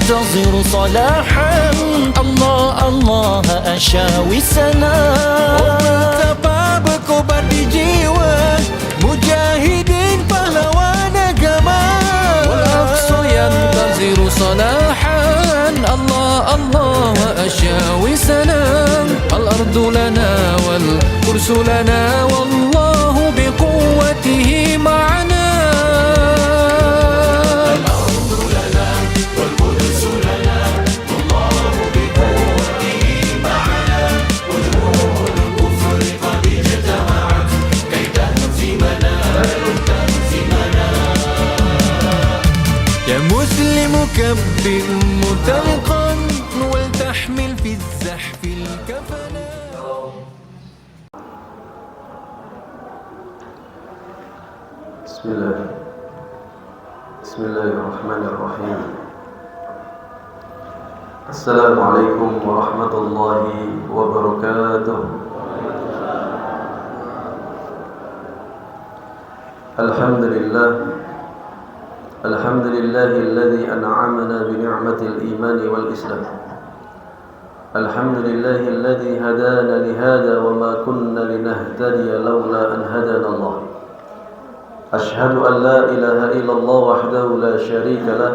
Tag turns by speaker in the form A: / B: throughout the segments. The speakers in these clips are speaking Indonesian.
A: تنتظر صلاحا Allah Allah asyawi sana.
B: Betapa berkobar di jiwa mujahidin pahlawan agama,
A: Wal-Aqsa yantaziru salahan Allah Allah asyawi sana. Al-ardu lana wal-kursu lana wallahu biquwwatihi ma'ana.
B: كبر متلقا ولتحمل في الزحف الكفنا.
C: بسم الله الرحمن الرحيم. السلام عليكم ورحمة الله وبركاته. الحمد لله الذي أنعمنا بنعمة الإيمان والإسلام. الحمد لله الذي هدانا لهذا وما كنا لنهتدي لولا أن هدانا الله. أشهد أن لا إله إلا الله وحده لا شريك له،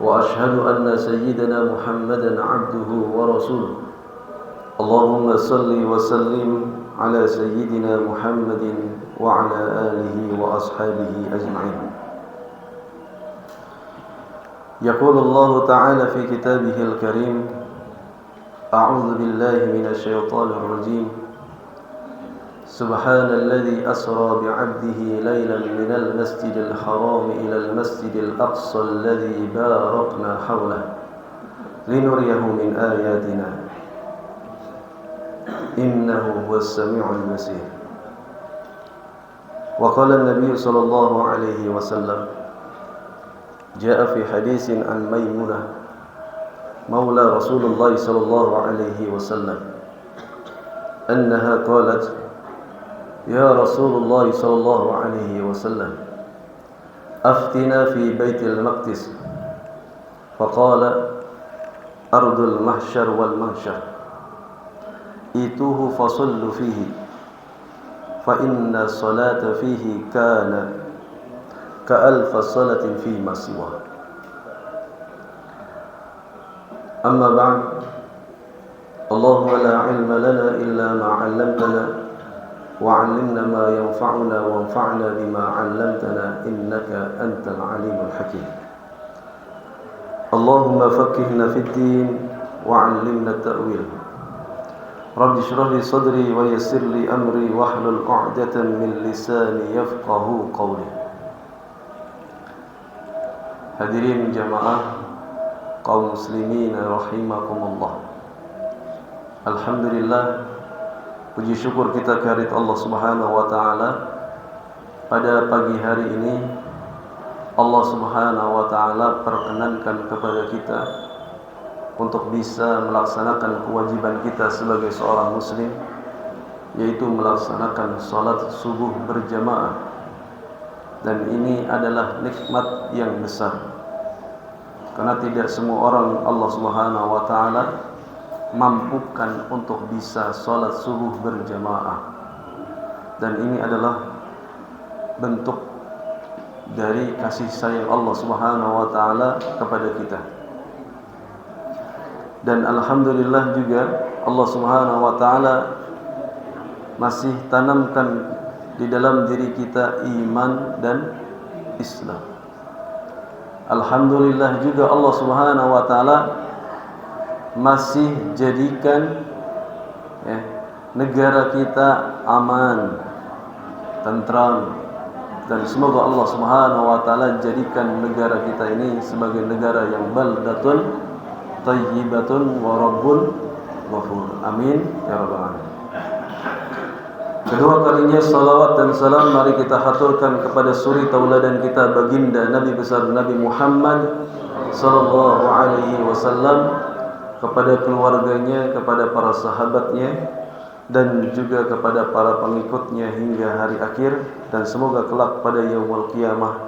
C: وأشهد أن سيدنا محمدا عبده ورسوله. اللهم صل وسلم على سيدنا محمد وعلى آله وأصحابه أجمعين. يقول الله تعالى في كتابه الكريم: أعوذ بالله من الشيطان الرجيم. سبحان الذي أسرى بعبده ليلا من المسجد الحرام إلى المسجد الأقصى الذي باركنا حوله لنريه من آياتنا إنه هو السميع البصير. وقال النبي صلى الله عليه وسلم: جاء في حديث عن ميمونة مولى رسول الله صلى الله عليه وسلم أنها قالت: يا رسول الله صلى الله عليه وسلم أفتنا في بيت المقدس. فقال: أرض المحشر والمنشر، إيتوه فصلوا فيه، فإن الصلاة فيه كان كألف صلاة فيما سواه. أما بعد، اللهم لا علم لنا إلا ما علمتنا، وعلمنا ما ينفعنا وانفعنا بما علمتنا إنك أنت العليم الحكيم. اللهم فقهنا في الدين وعلمنا التأويل. رب اشرح لي صدري ويسر لي أمري واحلل عقدة من لساني يفقه قولي. Hadirin jamaah kaum muslimin rahimakumullah. Alhamdulillah, puji syukur kita kehadirat Allah Subhanahu wa taala. Pada pagi hari ini Allah Subhanahu wa taala perkenankan kepada kita untuk bisa melaksanakan kewajiban kita sebagai seorang muslim, yaitu melaksanakan salat subuh berjamaah. Dan ini adalah nikmat yang besar, karena tidak semua orang Allah Subhanahu wa taala mampukan untuk bisa salat subuh berjamaah. Dan ini adalah bentuk dari kasih sayang Allah Subhanahu wa taala kepada kita. Dan alhamdulillah juga Allah Subhanahu wa taala masih tanamkan di dalam diri kita iman dan Islam. Alhamdulillah juga Allah Subhanahu wa taala masih jadikan negara kita aman, tentram, dan semoga Allah Subhanahu wa taala jadikan negara kita ini sebagai negara yang baldatun thayyibatun wa rabbun ghafur. Amin ya rabbal alamin. Kedua kalinya salawat dan salam mari kita haturkan kepada suri tauladan kita baginda Nabi besar Nabi Muhammad sallallahu alaihi wasallam, kepada keluarganya, kepada para sahabatnya, dan juga kepada para pengikutnya hingga hari akhir. Dan semoga kelak pada yaumul qiyamah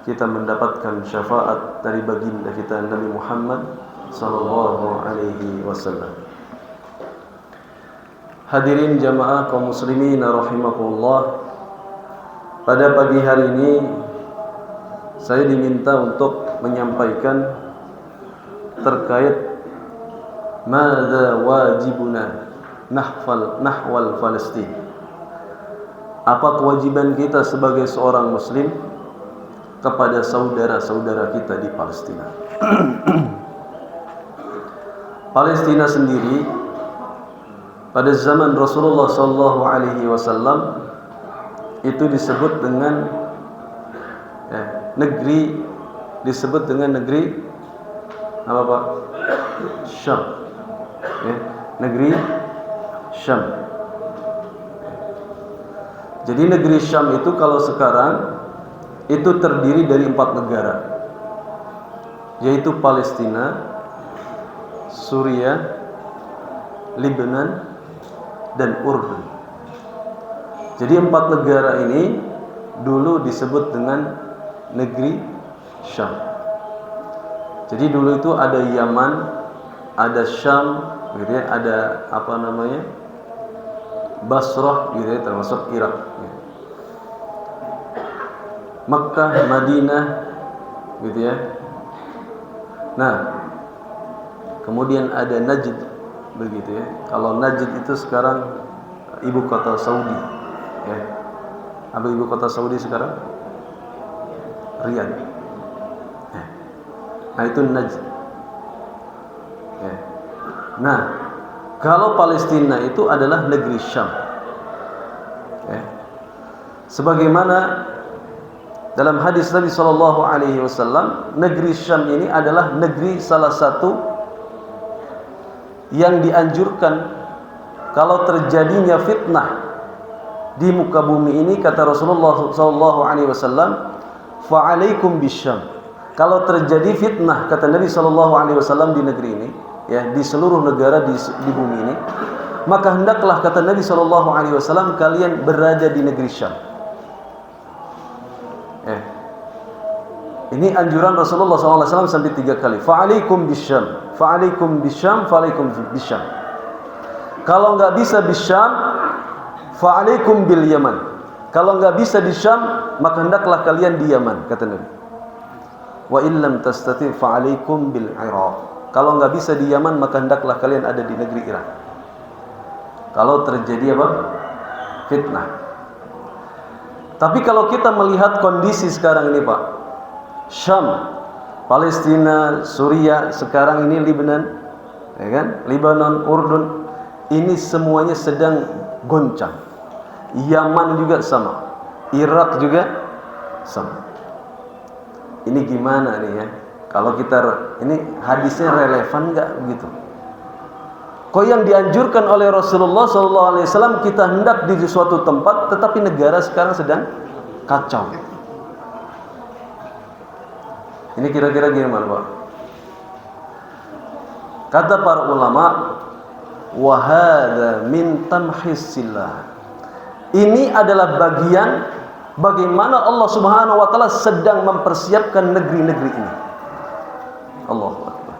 C: kita mendapatkan syafaat dari baginda kita Nabi Muhammad sallallahu alaihi wasallam. Hadirin jamaah kaum muslimin rahimakumullah, pada pagi hari ini saya diminta untuk menyampaikan terkait madza wajibuna nahwal Palestin. Apa kewajiban kita sebagai seorang muslim kepada saudara-saudara kita di Palestina. Palestina sendiri pada zaman Rasulullah SAW itu disebut dengan negeri apa Pak? Syam. Negeri Syam. Jadi negeri Syam itu kalau sekarang itu terdiri dari 4 negara, yaitu Palestina, Suriah, Lebanon, dan Urdun. Jadi 4 negara ini dulu disebut dengan negeri Syam. Jadi dulu itu ada Yaman, ada Syam, gitu ya, ada Basrah, gitu ya, termasuk Irak. Gitu. Makkah, Madinah, gitu ya. Nah, kemudian ada Najd, begitu ya. Kalau Najd itu sekarang ibu kota Saudi, ya. Apa ibu kota Saudi sekarang? Riyadh. Ya. Nah, itu Najd. Ya. Nah, kalau Palestina itu adalah negeri Syam. Ya. Sebagaimana dalam hadis Nabi SAW, negeri Syam ini adalah negeri salah satu yang dianjurkan kalau terjadinya fitnah di muka bumi ini, kata Rasulullah SAW, fa'alaikum bisyam. Kalau terjadi fitnah, kata Nabi SAW, di negeri ini, ya, di seluruh negara di bumi ini, maka hendaklah, kata Nabi SAW, kalian berada di negeri Syam. Ini anjuran Rasulullah SAW sampai 3 kali. Fa'alaikum bisyam, fa'alaikum bisyam, fa'alaikum bisyam. Kalau nggak bisa bisyam, fa'alaikum bil Yaman. Kalau nggak bisa di Syam, maka hendaklah kalian di Yaman, kata Nabi. Wa illam tastati fa'alaikum bil Iraq. Kalau nggak bisa di Yaman, maka hendaklah kalian ada di negeri Irak. Kalau terjadi apa? Fitnah. Tapi kalau kita melihat kondisi sekarang ini, Pak, Syam, Palestina, Suriah, sekarang ini Lebanon, ya kan? Lebanon, Urdun, ini semuanya sedang goncang. Yaman juga sama, Irak juga sama. Ini gimana nih ya? Kalau kita, ini hadisnya relevan nggak begitu? Kok yang dianjurkan oleh Rasulullah SAW, kita hendak di suatu tempat, tetapi negara sekarang sedang kacau. Ini kira-kira gimana, Pak? Kata para ulama, wa hadza min tamhisillah. Ini adalah bagian bagaimana Allah Subhanahu wa taala sedang mempersiapkan negeri-negeri ini. Allahu Akbar.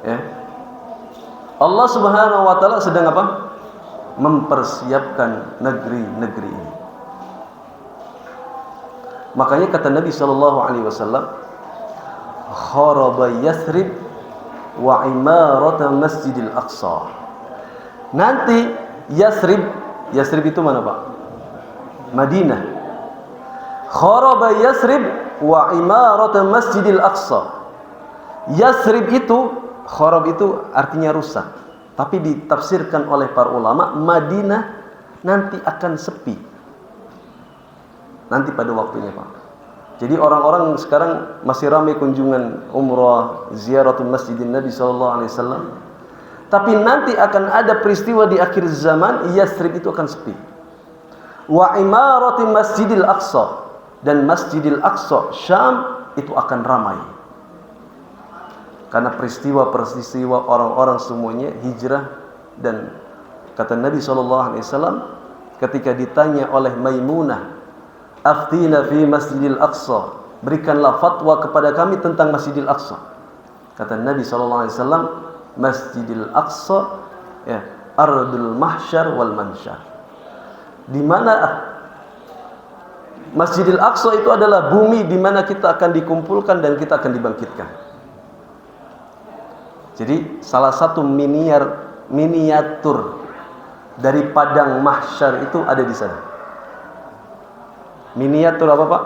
C: Ya. Allah Subhanahu wa taala sedang apa? Mempersiapkan negeri-negeri ini. Makanya kata Nabi SAW, kharaba Yathrib wa imarat Masjidil Aqsa. Nanti Yathrib itu mana, Pak? Madinah. Kharaba Yathrib wa imarat Masjidil Aqsa. Yathrib itu, kharab itu artinya rusak. Tapi ditafsirkan oleh para ulama, Madinah nanti akan sepi. Nanti pada waktunya, Pak. Jadi orang-orang sekarang masih ramai kunjungan umrah, ziaratul masjidin Nabi SAW. Tapi nanti akan ada peristiwa di akhir zaman, Yathrib itu akan sepi. Wa imarati Masjidil Aqsa, dan Masjidil Aqsa Syam itu akan ramai. Karena peristiwa-peristiwa orang-orang semuanya hijrah. Dan kata Nabi SAW, ketika ditanya oleh Maimunah aftina fi Masjidil Aqsa, berikanlah fatwa kepada kami tentang Masjidil Aqsa. Kata Nabi SAW, Masjidil Aqsa ya, ardul mahsyar wal mansyar. Di mana Masjidil Aqsa itu adalah bumi di mana kita akan dikumpulkan dan kita akan dibangkitkan. Jadi salah satu miniatur dari padang mahsyar itu ada di sana. Miniatur apa, Pak?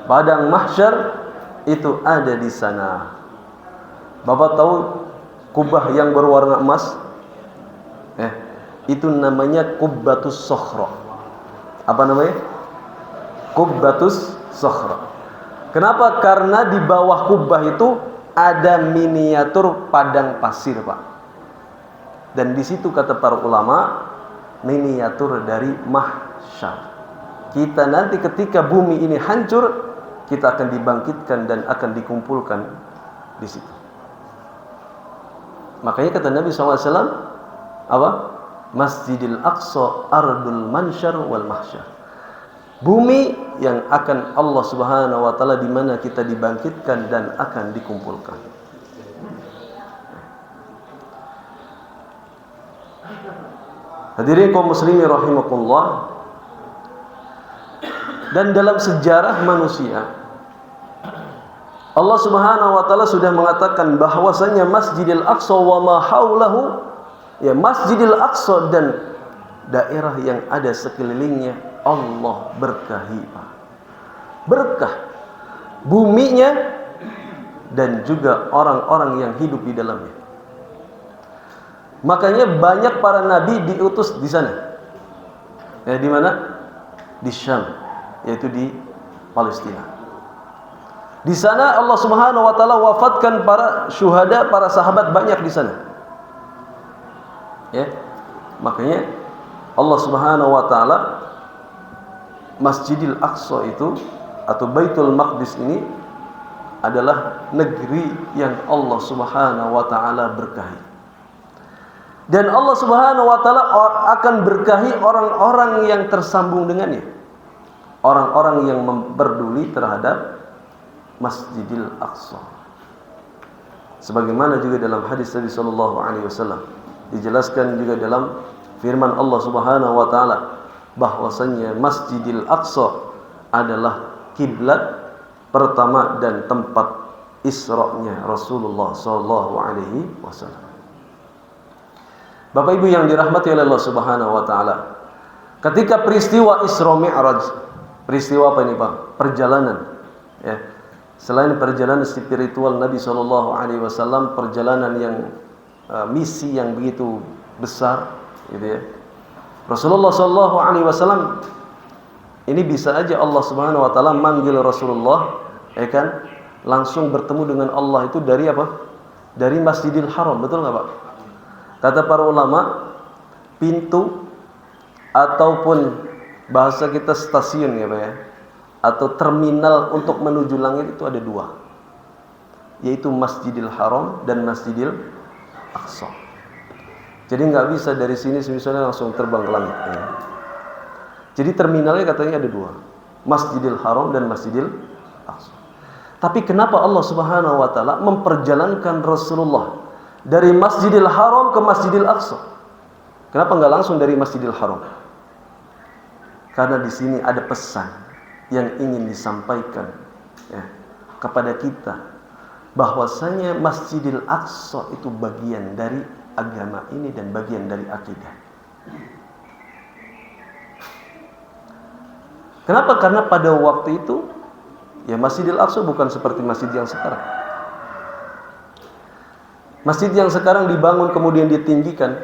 C: Padang mahsyar itu ada di sana. Bapak tahu kubah yang berwarna emas? Itu namanya Qubbatus Sokhra. Apa namanya? Qubbatus Sokhra. Kenapa? Karena di bawah kubah itu ada miniatur padang pasir, Pak. Dan di situ kata para ulama, miniatur dari mahsyar. Kita nanti ketika bumi ini hancur, kita akan dibangkitkan dan akan dikumpulkan di situ. Makanya kata Nabi SAW, apa? Masjidil Aqsa ardul mansyar wal mahsyar. Bumi yang akan Allah Subhanahu wa taala di mana kita dibangkitkan dan akan dikumpulkan. Hadirin kaum muslimin rahimakumullah. Dan dalam sejarah manusia, Allah Subhanahu wa taala sudah mengatakan bahwasanya Masjidil Aqsa wa ma haulahu, ya, Masjidil Aqsa dan daerah yang ada sekelilingnya Allah berkahi, Pak. Berkah buminya dan juga orang-orang yang hidup di dalamnya. Makanya banyak para nabi diutus di sana. Ya, di mana? Di Syam, yaitu di Palestina. Di sana Allah Subhanahu wa taala wafatkan para syuhada, para sahabat banyak di sana. Ya. Makanya Allah Subhanahu wa taala Masjidil Aqsa itu atau Baitul Maqdis ini adalah negeri yang Allah Subhanahu wa taala berkahi. Dan Allah Subhanahu wa taala akan berkahi orang-orang yang tersambung dengannya. Orang-orang yang peduli terhadap Masjidil Aqsa. Sebagaimana juga dalam hadis Nabi sallallahu alaihi wasallam dijelaskan juga dalam firman Allah Subhanahu wa taala bahwasanya Masjidil Aqsa adalah kiblat pertama dan tempat Isra-nya Rasulullah sallallahu alaihi wasallam. Bapak Ibu yang dirahmati oleh Allah Subhanahu wa taala, ketika peristiwa Isra Mi'raj, peristiwa apa ini, Pak? Perjalanan, ya. Selain perjalanan spiritual Nabi sallallahu alaihi wasallam, perjalanan yang misi yang begitu besar, gitu ya. Rasulullah sallallahu alaihi wasallam ini bisa aja Allah Subhanahu wa taala manggil Rasulullah, ya kan? Langsung bertemu dengan Allah itu dari apa? Dari Masjidil Haram, betul enggak, Pak? Kata para ulama, pintu ataupun bahasa kita stasiun, ya Pak ya, atau terminal untuk menuju langit itu ada dua, yaitu Masjidil Haram dan Masjidil Aqsa. Jadi nggak bisa dari sini misalnya langsung terbang ke langit, ya. Jadi terminalnya katanya ada dua, Masjidil Haram dan Masjidil Aqsa. Tapi kenapa Allah Subhanahu wa taala memperjalankan Rasulullah dari Masjidil Haram ke Masjidil Aqsa? Kenapa nggak langsung dari Masjidil Haram? Karena di sini ada pesan yang ingin disampaikan, ya, kepada kita, bahwasanya Masjidil Aqsa itu bagian dari agama ini dan bagian dari akidah. Kenapa? Karena pada waktu itu, ya, Masjidil Aqsa bukan seperti masjid yang sekarang. Masjid yang sekarang dibangun kemudian ditinggikan,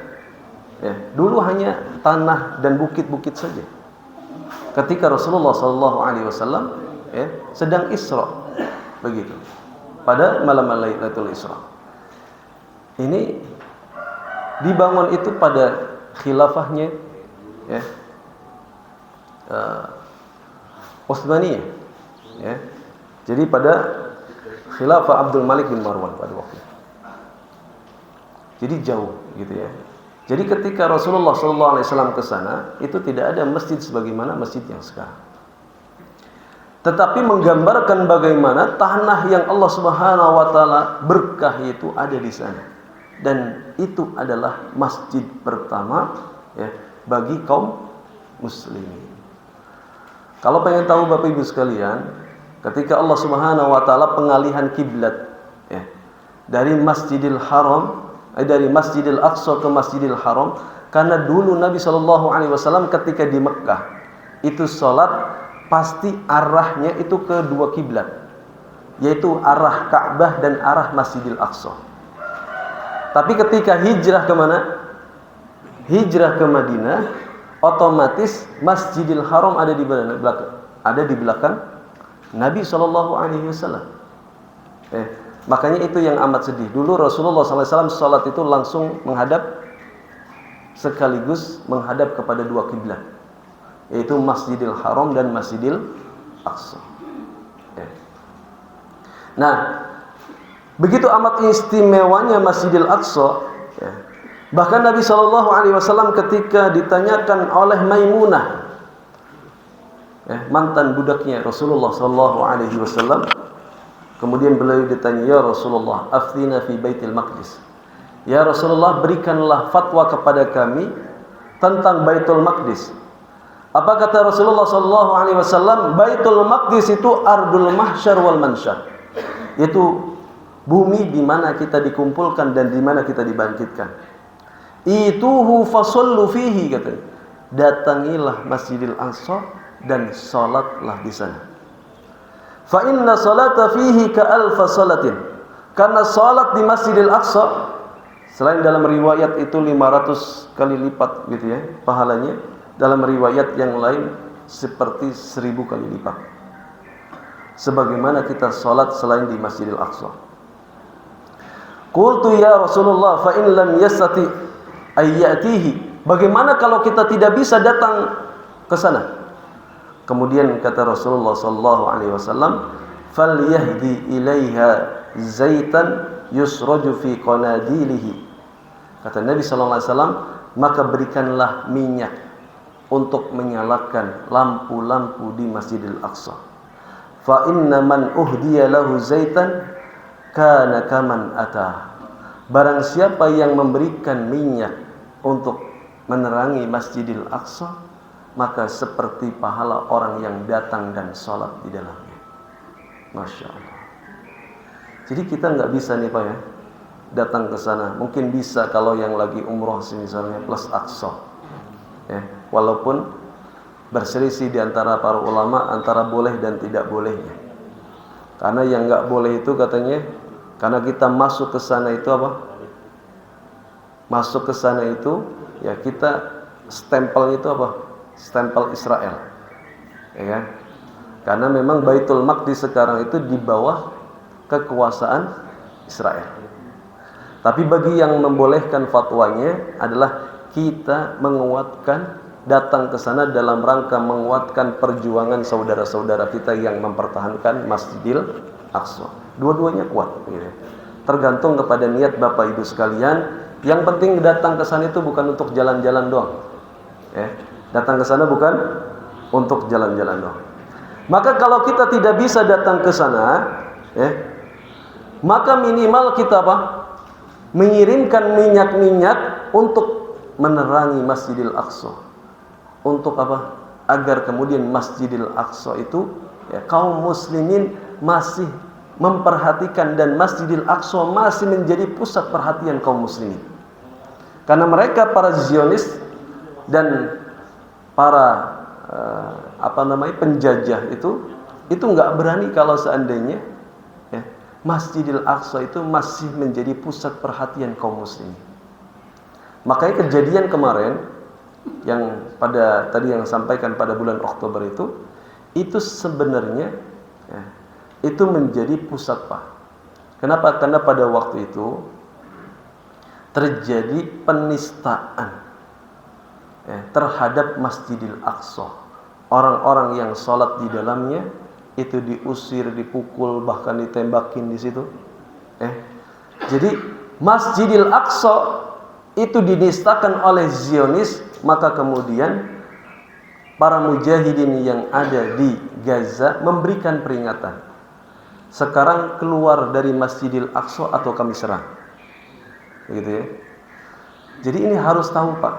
C: ya, dulu hanya tanah dan bukit-bukit saja. Ketika Rasulullah SAW, ya, sedang Isra, begitu, pada malam Lailatul Isra, ini dibangun itu pada khilafahnya, ya, Utsmaniyah, ya. Jadi pada khilafah Abdul Malik bin Marwan pada waktu itu. Jadi jauh, gitu ya. Jadi ketika Rasulullah SAW ke sana, itu tidak ada masjid sebagaimana masjid yang sekarang. tetapi menggambarkan bagaimana tanah yang Allah Subhanahu wa taala berkah itu ada di sana. Dan itu adalah masjid pertama ya bagi kaum muslimin. Kalau pengen tahu Bapak Ibu sekalian, ketika Allah Subhanahu wa taala pengalihan kiblat ya, dari Masjidil Haram dari Masjidil Aqsa ke Masjidil Haram, karena dulu Nabi Shallallahu alaihi wasallam ketika di Mekkah itu salat pasti arahnya itu ke dua kiblat, yaitu arah Ka'bah dan arah Masjidil Aqsa. Tapi ketika hijrah ke mana? Hijrah ke Madinah, otomatis Masjidil Haram ada di belakang, ada di belakang Nabi Shallallahu alaihi wasallam. Makanya itu yang amat sedih. Dulu Rasulullah SAW salat itu langsung menghadap, sekaligus menghadap kepada dua kiblat, yaitu Masjidil Haram dan Masjidil Aqsa. Nah, begitu amat istimewanya Masjidil Aqsa. Bahkan Nabi SAW ketika ditanyakan oleh Maimunah, mantan budaknya Rasulullah SAW, kemudian beliau ditanya, ya Rasulullah, aftina fi Baitul Maqdis. Ya Rasulullah, berikanlah fatwa kepada kami tentang Baitul Maqdis. Apa kata Rasulullah SAW? Baitul Maqdis itu ardul mahsyar wal mansyar, yaitu bumi di mana kita dikumpulkan dan di mana kita dibangkitkan. Ituhu fasallu fihi, katanya. Datangilah Masjidil Aqsa dan salatlah di sana. Fa inna salata fihi ka alfa salatin. Karena salat di Masjidil Aqsa, selain dalam riwayat itu 500 kali lipat gitu ya pahalanya, dalam riwayat yang lain seperti 1000 kali lipat. Sebagaimana kita salat selain di Masjidil Aqsa. Qultu ya Rasulullah fa in lam yastati ayyatihi. Bagaimana kalau kita tidak bisa datang ke sana? Kemudian kata Rasulullah sallallahu alaihi wasallam, "Falyahdi ilaiha zaitan yusraju fi qanadilihi." Kata Nabi sallallahu alaihi wasallam, maka berikanlah minyak untuk menyalakan lampu-lampu di Masjidil Aqsa. Fa inna man uhdiya lahu zaitan kana kaman ata. Barang siapa yang memberikan minyak untuk menerangi Masjidil Aqsa, maka seperti pahala orang yang datang dan sholat di dalamnya. Masya Allah. Jadi kita nggak bisa nih Pak ya, datang ke sana. Mungkin bisa kalau yang lagi umroh misalnya plus Aqsa. Ya, walaupun berselisih di antara para ulama antara boleh dan tidak bolehnya. Karena yang nggak boleh itu katanya, karena kita masuk ke sana itu apa? Masuk ke sana itu ya kita stempelnya itu apa? Stempel Israel, ya kan? Karena memang Baitul Maqdis sekarang itu di bawah kekuasaan Israel. Tapi bagi yang membolehkan fatwanya adalah kita menguatkan, datang ke sana dalam rangka menguatkan perjuangan saudara-saudara kita yang mempertahankan Masjidil Aqsa. Dua-duanya kuat, gitu. Tergantung kepada niat Bapak Ibu sekalian. Yang penting datang ke sana itu bukan untuk jalan-jalan doang, ya. Datang ke sana bukan untuk jalan-jalan doang. Maka kalau kita tidak bisa datang ke sana, ya, maka minimal kita apa? Mengirimkan minyak-minyak untuk menerangi Masjidil Aqsa. Untuk apa? Agar kemudian Masjidil Aqsa itu ya, kaum muslimin masih memperhatikan dan Masjidil Aqsa masih menjadi pusat perhatian kaum muslimin. Karena mereka para Zionis dan para penjajah itu nggak berani kalau seandainya ya, Masjidil Aqsa itu masih menjadi pusat perhatian kaum muslimin. Makanya kejadian kemarin yang pada tadi yang sampaikan pada bulan Oktober itu sebenarnya ya, itu menjadi pusat Pak. Kenapa? Karena pada waktu itu terjadi penistaan ya, terhadap Masjidil Aqsa. Orang-orang yang sholat di dalamnya itu diusir, dipukul, bahkan ditembakin di situ. Jadi Masjidil Aqsa itu dinistakan oleh Zionis, maka kemudian para mujahidin yang ada di Gaza memberikan peringatan. Sekarang keluar dari Masjidil Aqsa atau kami serang. Begitu ya. Jadi ini harus tahu Pak,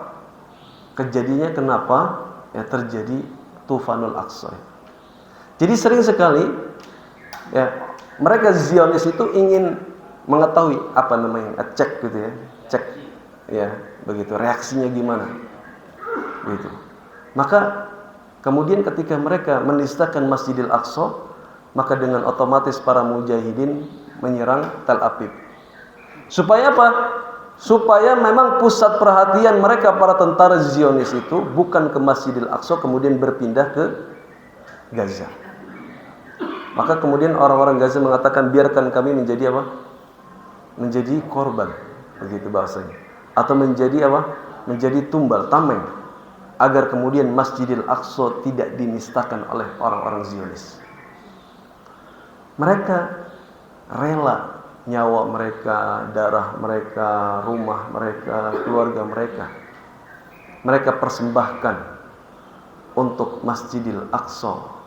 C: kejadiannya kenapa ya terjadi Tufanul Aqsa. Jadi sering sekali ya mereka Zionis itu ingin mengetahui apa namanya, cek gitu ya, cek ya begitu reaksinya gimana, begitu. Maka kemudian ketika mereka menistakan Masjidil Aqsa, maka dengan otomatis para mujahidin menyerang Tel Aviv. Supaya apa? Supaya memang pusat perhatian mereka para tentara Zionis itu bukan ke Masjidil Aqsa, kemudian berpindah ke Gaza. Maka kemudian orang-orang Gaza mengatakan biarkan kami menjadi apa? Menjadi korban, begitu bahasanya. Atau menjadi apa? Menjadi tumbal, tameng, agar kemudian Masjidil Aqsa tidak dinistakan oleh orang-orang Zionis. Mereka rela nyawa mereka, darah mereka, rumah mereka, keluarga mereka, mereka persembahkan untuk Masjidil Aqsa.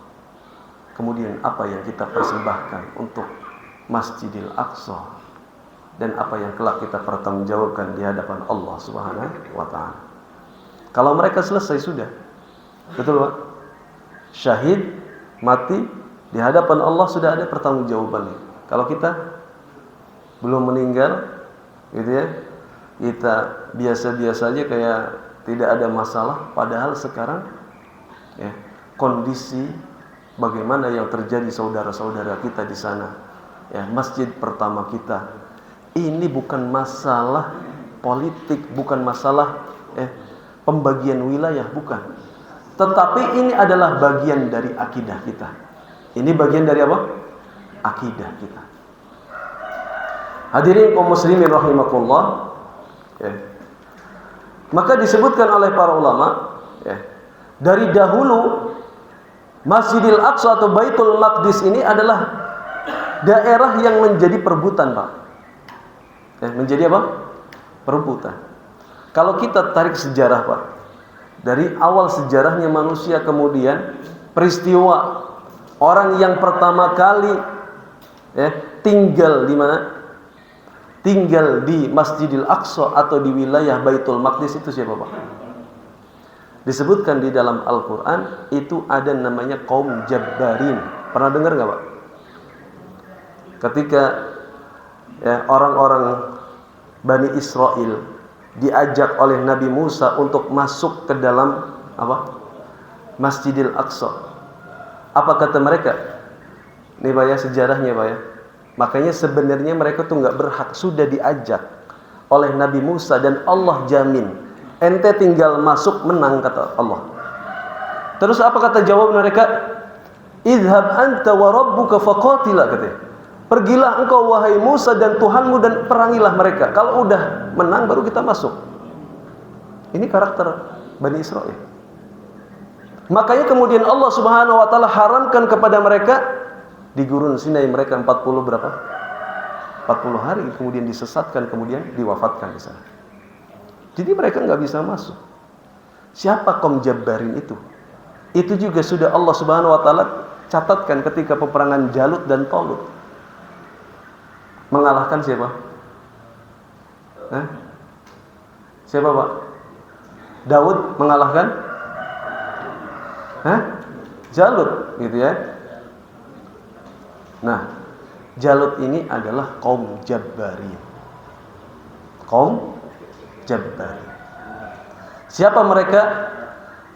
C: Kemudian apa yang kita persembahkan untuk Masjidil Aqsa dan apa yang kelak kita pertanggungjawabkan di hadapan Allah Subhanahu wa taala. Kalau mereka selesai sudah. Betul Pak? Syahid, mati di hadapan Allah sudah ada pertanggungjawabannya. Kalau kita belum meninggal gitu ya, kita biasa-biasa aja kayak tidak ada masalah, padahal sekarang ya, kondisi bagaimana yang terjadi saudara-saudara kita di sana ya, masjid pertama kita ini bukan masalah politik, bukan masalah pembagian wilayah, bukan, tetapi ini adalah bagian dari akidah kita. Ini bagian dari apa? Akidah kita. Hadirin kaum muslimin rahimakumullah ya. Maka disebutkan oleh para ulama ya, dari dahulu Masjidil Aqsa atau Baitul Maqdis ini adalah daerah yang menjadi perebutan Pak ya, menjadi apa? Perebutan. Kalau kita tarik sejarah Pak, dari awal sejarahnya manusia, kemudian peristiwa orang yang pertama kali ya, tinggal di mana? Tinggal di Masjidil Aqsa atau di wilayah Baitul Maqdis itu siapa Pak? Disebutkan di dalam Al-Quran itu ada namanya kaum Jabbarin. Pernah dengar nggak Pak? Ketika ya, orang-orang Bani Israel diajak oleh Nabi Musa untuk masuk ke dalam apa? Masjidil Aqsa. Apa kata mereka? Ini Pak ya, sejarahnya Pak ya. Makanya sebenarnya mereka tuh nggak berhak, sudah diajak oleh Nabi Musa dan Allah jamin ente tinggal masuk menang kata Allah. Terus apa kata jawab mereka? Idhab anta wa rabbuka faqatila katanya. Pergilah engkau wahai Musa dan Tuhanmu dan perangilah mereka. Kalau udah menang baru kita masuk. Ini karakter Bani Israel. Makanya kemudian Allah Subhanahu wa taala haramkan kepada mereka di gurun Sinai, mereka 40 berapa? 40 hari kemudian disesatkan, kemudian diwafatkan di sana. Jadi mereka nggak bisa masuk. Siapa kaum Jabbarin itu? Itu juga sudah Allah Subhanahu wa taala catatkan ketika peperangan Jalut dan Talut. Mengalahkan siapa? Siapa Pak? Daud mengalahkan Jalut gitu ya. Nah, Jalut ini adalah kaum Jabbarin. Kaum Jabbarin. Siapa mereka?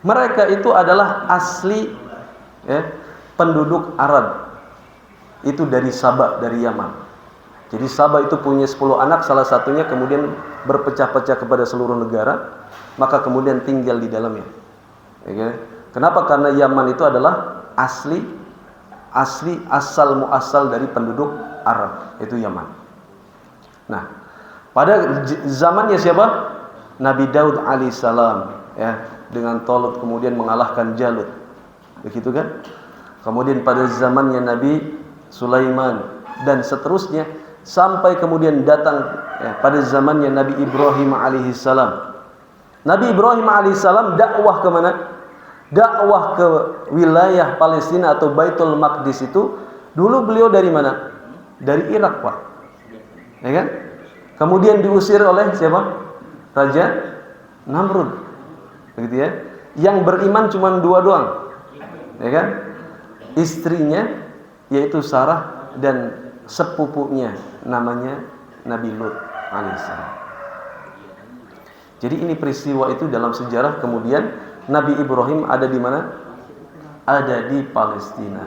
C: Mereka itu adalah asli ya, penduduk Arab. Itu dari Sabah, dari Yaman. Jadi Sabah itu punya 10 anak, salah satunya kemudian berpecah-pecah kepada seluruh negara, maka kemudian tinggal di dalamnya. Ya, kenapa? Karena Yaman itu adalah asal muasal dari penduduk Arab, itu Yaman. Nah, pada zamannya siapa? Nabi Daud alaihissalam ya, dengan Talut kemudian mengalahkan Jalut. Begitu kan? Kemudian pada zamannya Nabi Sulaiman dan seterusnya sampai kemudian datang ya, pada zamannya Nabi Ibrahim alaihissalam. Nabi Ibrahim alaihissalam dakwah ke mana? dakwah ke wilayah Palestina atau Baitul Maqdis itu, dulu beliau dari mana? Dari Irak, Pak. Ya kan? Kemudian diusir oleh siapa? Raja Namrud. Begitu ya. Yang beriman cuma 2 doang. Ya kan? Istrinya yaitu Sarah dan sepupunya namanya Nabi Lut alaihissalam. Jadi ini peristiwa itu dalam sejarah. Kemudian Nabi Ibrahim ada di mana? Ada di Palestina.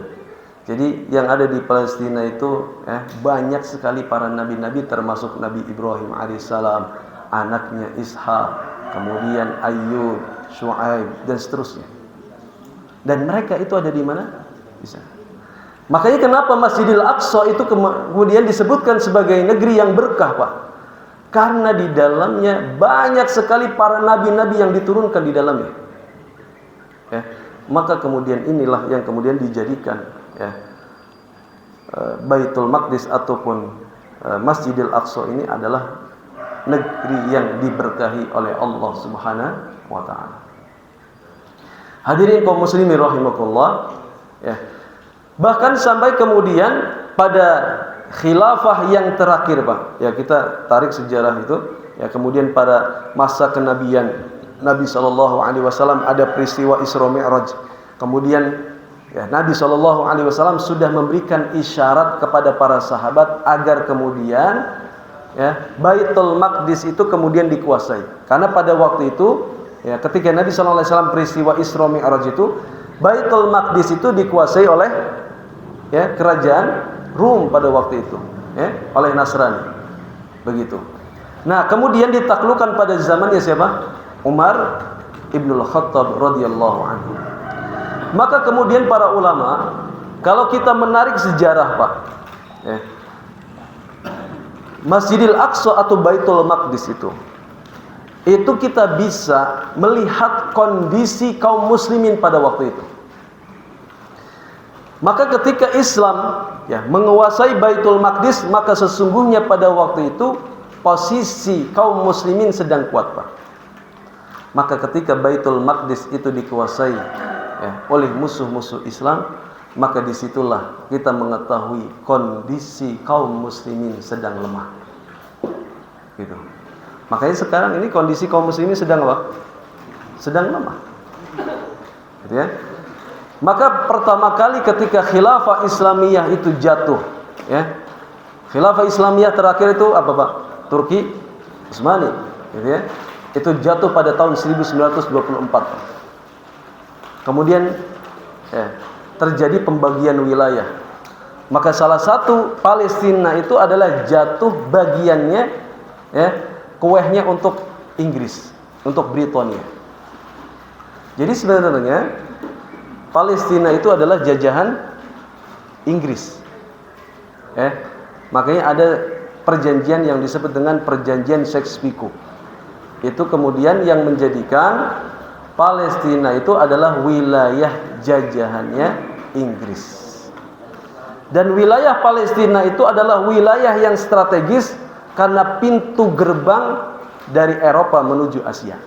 C: Jadi yang ada di Palestina itu banyak sekali para nabi-nabi, termasuk Nabi Ibrahim alaihissalam, anaknya Ishak, kemudian Ayyub, Syuaib dan seterusnya. Dan mereka itu ada di mana? Di sana. Makanya kenapa Masjidil Aqsa itu kemudian disebutkan sebagai negeri yang berkah, Pak? Karena di dalamnya banyak sekali para nabi-nabi yang diturunkan di dalamnya. Ya. Maka kemudian inilah yang kemudian dijadikan Baitul Maqdis ataupun Masjidil Aqsa ini adalah negeri yang diberkahi oleh Allah Subhanahu wa taala. Hadirin kaum muslimin rahimakumullah, ya. Bahkan sampai kemudian pada khilafah yang terakhir, Pak. Ya, kita tarik sejarah itu, ya, kemudian pada masa kenabian Nabi SAW ada peristiwa Isra Mi'raj. Kemudian ya, Nabi SAW sudah memberikan isyarat kepada para sahabat agar kemudian Baitul Maqdis itu kemudian dikuasai. Karena pada waktu itu ya, ketika Nabi SAW peristiwa Isra Mi'raj itu, Baitul Maqdis itu dikuasai oleh kerajaan Rum pada waktu itu, oleh Nasrani. Begitu. Nah, kemudian ditaklukkan pada zamannya siapa? Umar Ibnul Khattab radhiyallahu anhu. Maka kemudian para ulama, kalau kita menarik sejarah, Pak, Masjidil Aqsa atau Baitul Maqdis itu kita bisa melihat kondisi kaum muslimin pada waktu itu. Maka ketika Islam menguasai Baitul Maqdis, maka sesungguhnya pada waktu itu posisi kaum muslimin sedang kuat, Pak. Maka ketika Baitul Maqdis itu dikuasai oleh musuh-musuh Islam, maka disitulah kita mengetahui kondisi kaum muslimin sedang lemah. Gitu. Makanya sekarang ini kondisi kaum muslimin sedang apa? Sedang lemah. Gitu ya. Maka pertama kali ketika khilafah Islamiyah itu jatuh, khilafah Islamiyah terakhir itu apa, Pak? Turki Utsmani, gitu ya. Itu jatuh pada tahun 1924. Kemudian terjadi pembagian wilayah. Maka salah satu Palestina itu adalah jatuh bagiannya, kuehnya untuk Inggris, untuk Britania. Jadi sebenarnya Palestina itu adalah jajahan Inggris. Makanya ada perjanjian yang disebut dengan perjanjian Sykes-Picot. Itu kemudian yang menjadikan Palestina itu adalah wilayah jajahannya Inggris. Dan wilayah Palestina itu adalah wilayah yang strategis karena pintu gerbang dari Eropa menuju Asia.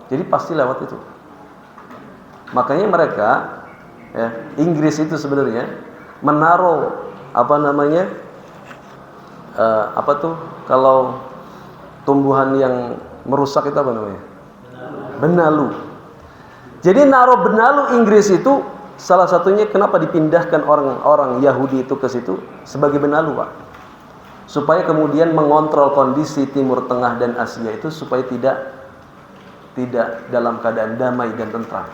C: Jadi pasti lewat itu. Makanya mereka, Inggris itu sebenarnya menaruh kalau tumbuhan yang merusak itu apa namanya? Benalu. Jadi naruh benalu Inggris itu salah satunya kenapa dipindahkan orang-orang Yahudi itu ke situ sebagai benalu, Pak. Supaya kemudian mengontrol kondisi Timur Tengah dan Asia itu supaya tidak dalam keadaan damai dan tentram.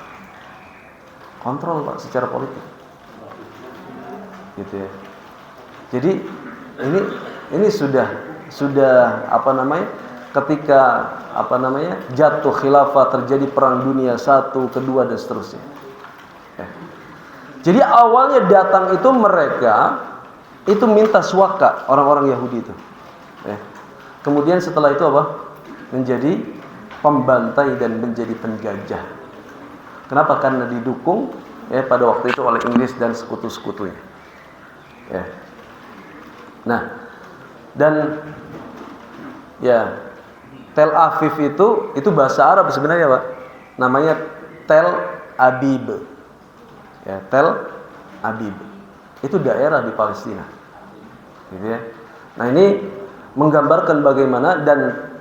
C: Kontrol, Pak, secara politik. Gitu ya. Jadi ini sudah ketika jatuh khilafah, terjadi perang dunia 1, kedua dan seterusnya. Jadi awalnya datang itu mereka itu minta suaka, orang-orang Yahudi itu. Kemudian setelah itu menjadi pembantai dan menjadi penjajah. Kenapa? Karena didukung pada waktu itu oleh Inggris dan sekutu-sekutunya. Nah, dan Tel Aviv itu bahasa Arab sebenarnya, Pak. Namanya Tel Aviv. Ya, Tel Aviv. Itu daerah di Palestina. Gitu ya. Nah, ini menggambarkan bagaimana dan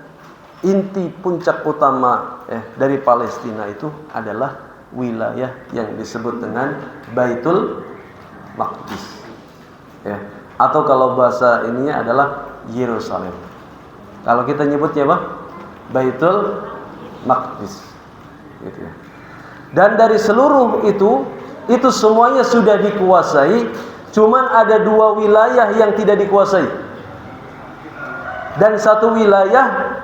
C: inti puncak utama dari Palestina itu adalah wilayah yang disebut dengan Baitul Maqdis. Ya. Atau kalau bahasa ininya adalah Yerusalem. Kalau kita nyebutnya apa? Baitul Maqdis. Gitu ya. Dan dari seluruh itu semuanya sudah dikuasai, cuman ada 2 wilayah yang tidak dikuasai. Dan satu wilayah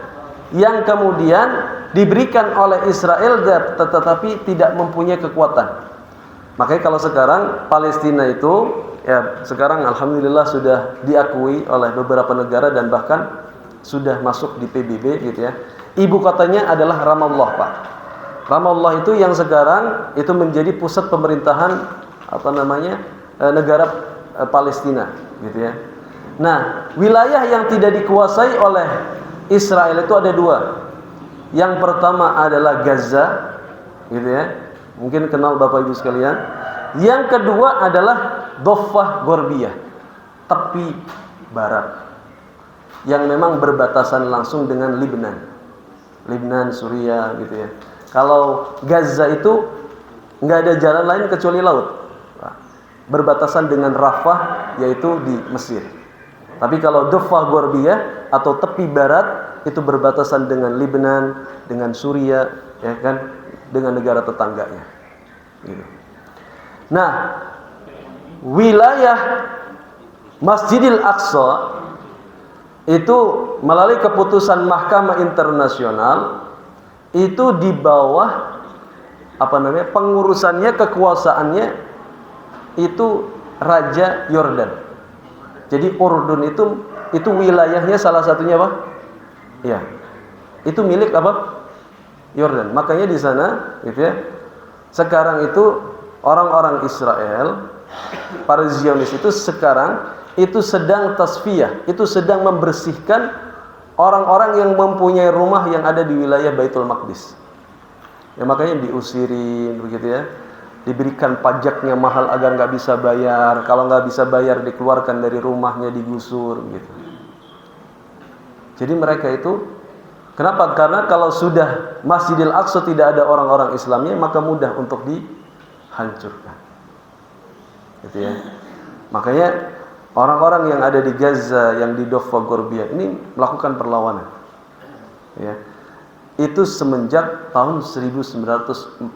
C: yang kemudian diberikan oleh Israel tetapi tidak mempunyai kekuatan. Makanya kalau sekarang Palestina itu ya sekarang alhamdulillah sudah diakui oleh beberapa negara dan bahkan sudah masuk di PBB gitu ya. Ibu kotanya adalah Ramallah, Pak. Ramallah itu yang sekarang itu menjadi pusat pemerintahan negara Palestina gitu ya. Nah, wilayah yang tidak dikuasai oleh Israel itu ada 2. Yang pertama adalah Gaza gitu ya. Mungkin kenal Bapak Ibu sekalian. Yang kedua adalah Dhaffah Gorbiyah, tepi barat, yang memang berbatasan langsung dengan Lebanon, Suriah gitu ya. Kalau Gaza itu nggak ada jalan lain kecuali laut, berbatasan dengan Rafah yaitu di Mesir. Tapi kalau Dhaffah Gorbiyah atau tepi barat itu berbatasan dengan Lebanon, dengan Suriah, ya kan, dengan negara tetangganya. Gitu. Nah, wilayah Masjidil Aqsa itu melalui keputusan Mahkamah Internasional itu di bawah pengurusannya, kekuasaannya itu Raja Yordan. Jadi Urdun itu wilayahnya salah satunya apa? Ya. Itu milik apa? Yordan. Makanya di sana gitu ya. Sekarang itu orang-orang Israel, para Zionis itu sekarang itu sedang tasfiyah, itu sedang membersihkan orang-orang yang mempunyai rumah yang ada di wilayah Baitul Maqdis. Ya makanya diusirin begitu ya. Diberikan pajaknya mahal agar nggak bisa bayar. Kalau nggak bisa bayar dikeluarkan dari rumahnya, digusur gitu. Jadi mereka itu kenapa? Karena kalau sudah Masjidil Aqsa tidak ada orang-orang Islamnya, maka mudah untuk dihancurkan. Gitu ya. Makanya orang-orang yang ada di Gaza, yang di Dhaffah Gorbiyah ini melakukan perlawanan. Ya. Itu semenjak tahun 1948.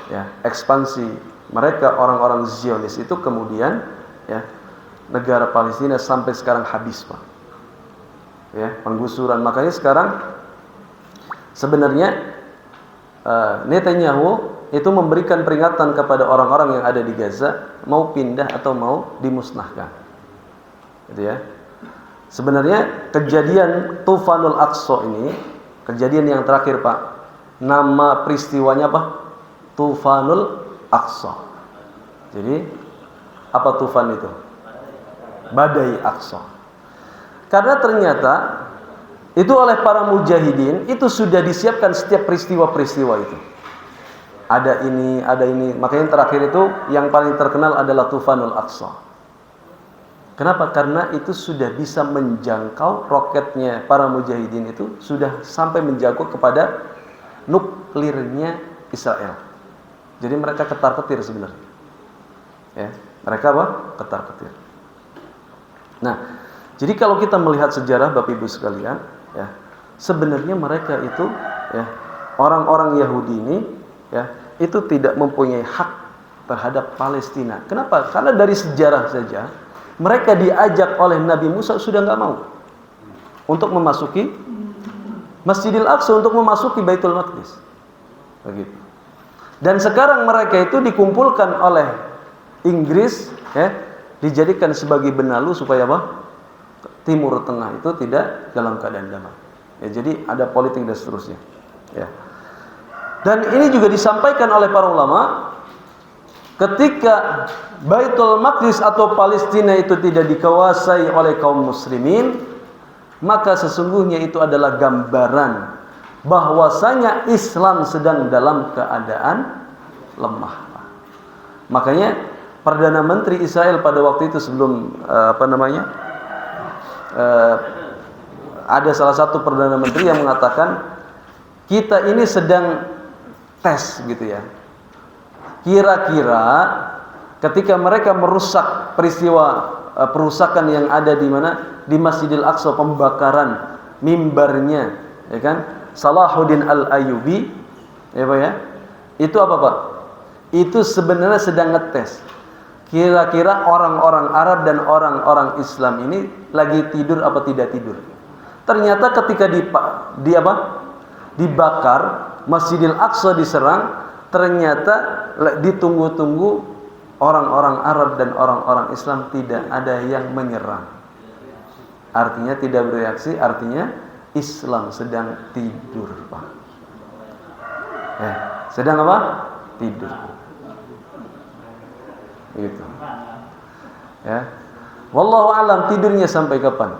C: Ya, ekspansi mereka orang-orang Zionis itu kemudian ya negara Palestina sampai sekarang habis, Pak. Ya, penggusuran. Makanya sekarang sebenarnya Netanyahu itu memberikan peringatan kepada orang-orang yang ada di Gaza mau pindah atau mau dimusnahkan. Gitu ya. Sebenarnya kejadian Tufanul Aqsa ini, kejadian yang terakhir, Pak. Nama peristiwanya apa? Tufanul Aqsa. Jadi apa tufan itu? Badai Aqsa. Karena ternyata itu oleh para mujahidin itu sudah disiapkan setiap peristiwa-peristiwa itu. Ada ini. Makanya yang terakhir itu yang paling terkenal adalah Tufanul Aqsa. Kenapa? Karena itu sudah bisa menjangkau, roketnya para mujahidin itu sudah sampai menjangkau kepada nuklirnya Israel. Jadi mereka ketar-ketir sebenarnya. Ya, mereka apa? Ketar-ketir. Nah, jadi kalau kita melihat sejarah Bapak Ibu sekalian, ya, sebenarnya mereka itu, ya, orang-orang Yahudi ini, ya, itu tidak mempunyai hak terhadap Palestina. Kenapa? Karena dari sejarah saja, mereka diajak oleh Nabi Musa sudah nggak mau untuk memasuki Masjidil Aqsa, untuk memasuki Baitul Maqdis. Begitu. Dan sekarang mereka itu dikumpulkan oleh Inggris, ya, dijadikan sebagai benalu supaya apa? Timur Tengah itu tidak dalam keadaan damai. Ya, jadi ada politik dan seterusnya. Ya. Dan ini juga disampaikan oleh para ulama ketika Baitul Maqdis atau Palestina itu tidak dikuasai oleh kaum muslimin, maka sesungguhnya itu adalah gambaran bahwasanya Islam sedang dalam keadaan lemah. Makanya Perdana Menteri Israel pada waktu itu sebelum ada salah satu Perdana Menteri yang mengatakan kita ini sedang tes gitu ya. Kira-kira ketika mereka merusak peristiwa perusakan yang ada di mana, di Masjidil Aqsa, pembakaran mimbarnya, ya kan, Salahuddin Al-Ayyubi, ya Pak ya, itu apa Pak? Itu sebenarnya sedang ngetes. Kira-kira orang-orang Arab dan orang-orang Islam ini lagi tidur apa tidak tidur? Ternyata ketika dibakar, Masjidil Aqsa diserang, ternyata ditunggu-tunggu orang-orang Arab dan orang-orang Islam tidak ada yang menyerang. Artinya tidak bereaksi, artinya Islam sedang tidur, Pak. Sedang apa? Tidur. Gitu. Ya. Wallahu alam tidurnya sampai kapan?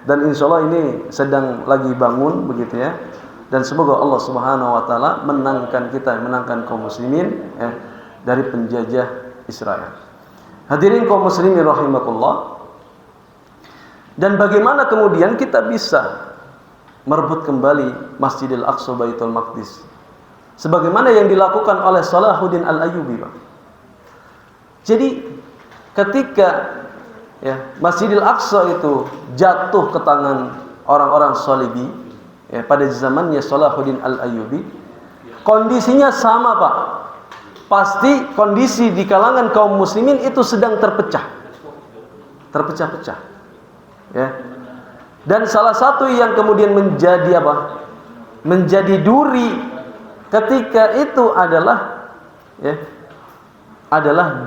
C: Dan insya Allah ini sedang lagi bangun begitu ya. Dan semoga Allah Subhanahu wa taala menangkan kita, menangkan kaum muslimin dari penjajah Israel. Hadirin kaum muslimin rahimakumullah. Dan bagaimana kemudian kita bisa merebut kembali Masjidil Aqsa Baitul Maqdis sebagaimana yang dilakukan oleh Salahuddin Al-Ayyubi, Pak. Jadi ketika Masjidil Aqsa itu jatuh ke tangan orang-orang Salibi pada zamannya Salahuddin Al-Ayyubi, kondisinya sama, Pak. Pasti kondisi di kalangan kaum muslimin itu sedang terpecah-pecah. Ya. Dan salah satu yang kemudian menjadi menjadi duri ketika itu adalah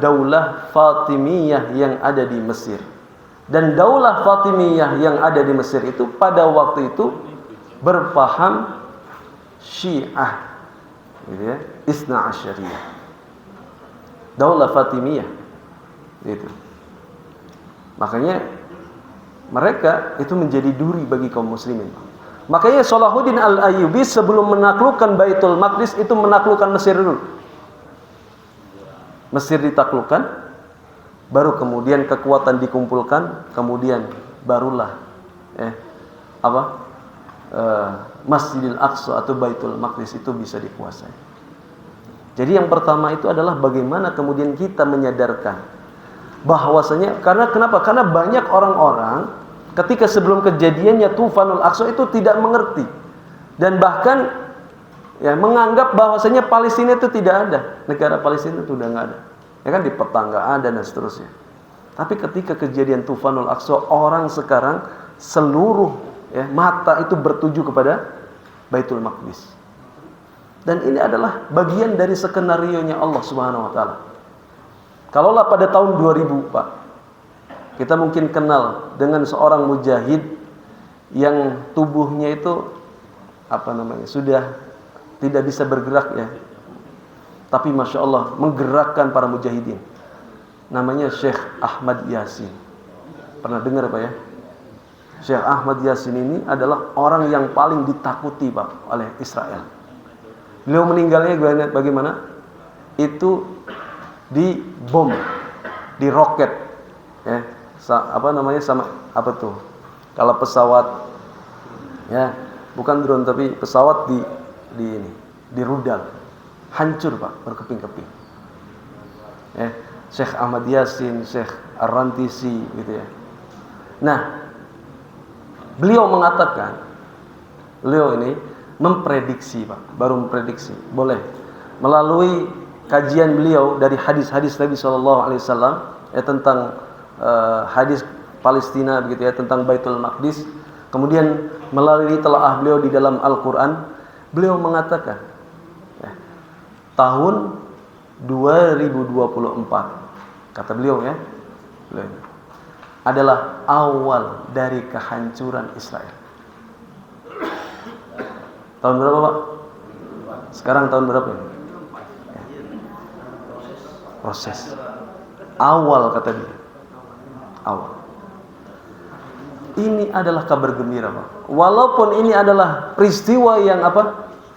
C: Daulah Fatimiyah yang ada di Mesir. Dan Daulah Fatimiyah yang ada di Mesir itu pada waktu itu berpaham Syiah, gitu ya, Isna Asyariyah. Daulah Fatimiyah, gitu. Makanya mereka itu menjadi duri bagi kaum muslimin. Makanya Salahuddin Al-Ayyubi sebelum menaklukkan Baitul Maqdis itu menaklukkan Mesir dulu. Mesir ditaklukkan, baru kemudian kekuatan dikumpulkan, kemudian barulah Masjidil Aqsa atau Baitul Maqdis itu bisa dikuasai. Jadi yang pertama itu adalah bagaimana kemudian kita menyadarkan bahwasanya, kenapa? Karena banyak orang-orang ketika sebelum kejadiannya Tufanul Aqsa itu tidak mengerti dan bahkan menganggap bahwasanya Palestina itu tidak ada, negara Palestina itu sudah nggak ada, ya kan, di peta nggak ada dan seterusnya. Tapi ketika kejadian Tufanul Aqsa, orang sekarang seluruh mata itu bertuju kepada Baitul Maqdis. Dan ini adalah bagian dari skenario-nya Allah Subhanahu wa taala. Kalaulah pada tahun 2000, Pak, kita mungkin kenal dengan seorang mujahid yang tubuhnya itu sudah tidak bisa bergerak ya. Tapi Masya Allah menggerakkan para mujahidin. Namanya Syekh Ahmad Yasin. Pernah dengar, Pak ya? Syekh Ahmad Yasin ini adalah orang yang paling ditakuti, Pak, oleh Israel. Beliau meninggalnya bagaimana? Itu di bom, di roket, kalau pesawat, bukan drone tapi pesawat di rudal, hancur, Pak, berkeping-keping. Syekh Ahmad Yasin, Syekh Ar-Rantisi, gitu ya. Nah, beliau mengatakan, beliau ini memprediksi, Pak, baru memprediksi, boleh melalui kajian beliau dari hadis-hadis Nabi SAW tentang hadis Palestina, begitu ya, tentang Baitul Maqdis. Kemudian melalui telaah beliau di dalam Al-Quran, beliau mengatakan tahun 2024, kata beliau adalah awal dari kehancuran Israel. Tahun berapa, Pak? Sekarang tahun berapa ya? Proses. Awal, kata dia. Awal. Ini ini adalah kabar gembira, Pak. Walaupun ini adalah peristiwa yang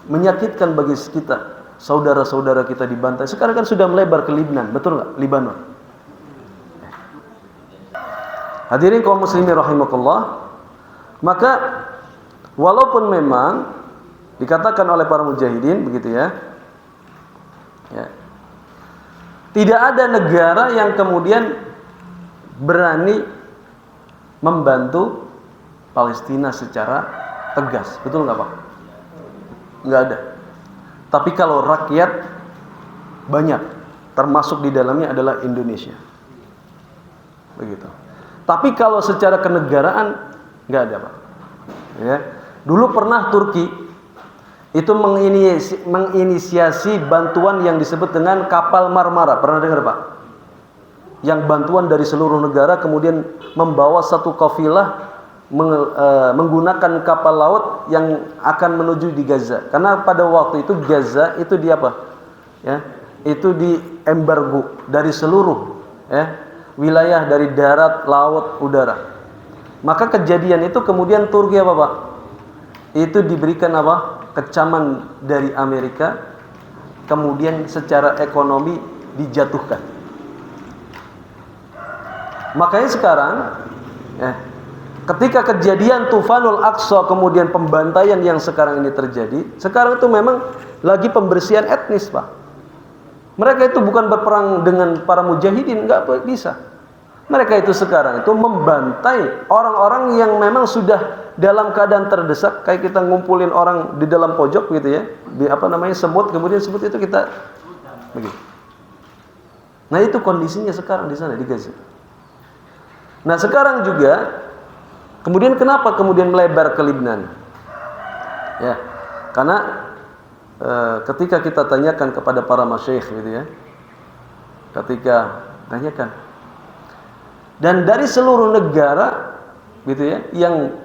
C: menyakitkan bagi kita. Saudara-saudara kita dibantai. Sekarang kan sudah melebar ke Lebanon, betul nggak? Lebanon. Hadirin kaum muslimin rahimakumullah. Maka walaupun memang dikatakan oleh para mujahidin begitu ya. Tidak ada negara yang kemudian berani membantu Palestina secara tegas, betul nggak Pak? Nggak ada. Tapi kalau rakyat banyak, termasuk di dalamnya adalah Indonesia, begitu. Tapi kalau secara kenegaraan nggak ada Pak. Ya. Dulu pernah Turki itu menginisiasi bantuan yang disebut dengan kapal Marmara, pernah dengar Pak? Yang bantuan dari seluruh negara kemudian membawa satu kafilah menggunakan kapal laut yang akan menuju di Gaza. Karena pada waktu itu Gaza itu di apa? Ya, itu di embargo dari seluruh wilayah dari darat, laut, udara. Maka kejadian itu kemudian Turki apa Pak? Itu diberikan kecaman dari Amerika, kemudian secara ekonomi dijatuhkan. Makanya sekarang ketika kejadian Tufanul Aqsa kemudian pembantaian yang sekarang ini terjadi, sekarang itu memang lagi pembersihan etnis Pak. Mereka itu bukan berperang dengan para mujahidin, nggak bisa. Mereka itu sekarang itu membantai orang-orang yang memang sudah dalam keadaan terdesak, kayak kita ngumpulin orang di dalam pojok gitu ya, semut, kemudian semut itu kita begitu. Nah itu kondisinya sekarang di sana di Gaza. Nah sekarang juga kemudian kenapa kemudian melebar ke Lebanon? Ya, karena ketika kita tanyakan kepada para masyayikh gitu ya, ketika tanyakan, dan dari seluruh negara gitu ya, yang